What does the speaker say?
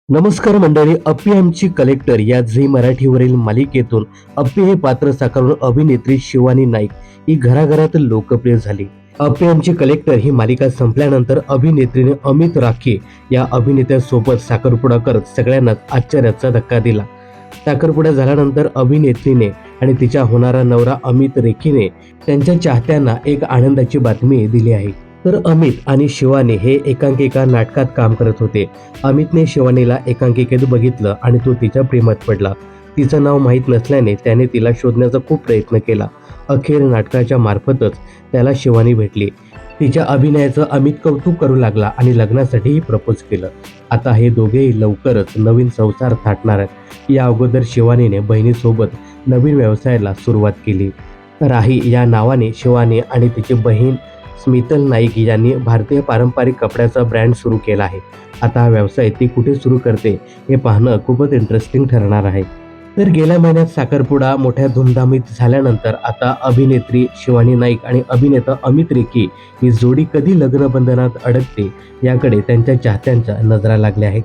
नमस्कार मंडळी. अप्पी आमची कलेक्टर या झी मराठीवरील मालिकेतून अप्पी हे पात्र साकारून अभिनेत्री शिवानी नाईक ही घराघरात लोकप्रिय झाली. अप्पी आमची कलेक्टर ही मालिका संपल्यानंतर अभिनेत्रीने अमित राखे या अभिनेत्यासोबत साखरपुडा करत सगळ्यांनाच आश्चर्याचा धक्का दिला. साखरपुडा झाल्यानंतर अभिनेत्रीने आणि तिच्या होणारा नवरा अमित रेखीने त्यांच्या चाहत्यांना एक आनंदाची बातमी दिली आहे. तर अमित आणि शिवानी हे एकांकिका नाटकात काम करत होते. अमितने शिवानीला एकांकिकेत बघितलं आणि तो तिच्या प्रेमात पडला. तिचं नाव माहीत नसल्याने त्याने तिला शोधण्याचा खूप प्रयत्न केला. अखेर नाटकाच्या मार्फतच त्याला शिवानी भेटली. तिच्या अभिनयाचं अमित कौतुक करू लागला आणि लग्नासाठीही प्रपोज केलं. आता हे दोघेही लवकरच नवीन संसार थाटणार आहेत. या अगोदर शिवानीने बहिणीसोबत नवीन व्यवसायाला सुरुवात केली. राही या नावाने शिवानी आणि तिची बहीण स्मितल नाईक यांनी भारतीय पारंपरिक कपड्याचा ब्रँड सुरू केला आहे. आता हा व्यवसाय ती कुठे सुरू करते हे पाहणं खूपच इंटरेस्टिंग ठरणार आहे. तर गेल्या महिन्यात साखरपुडा मोठ्या धुमधामीत झाल्यानंतर आता अभिनेत्री शिवानी नाईक आणि अभिनेता अमित रेखी ही जोडी कधी लग्नबंधनात अडकते याकडे त्यांच्या चाहत्यांच्या नजरा लागल्या आहेत.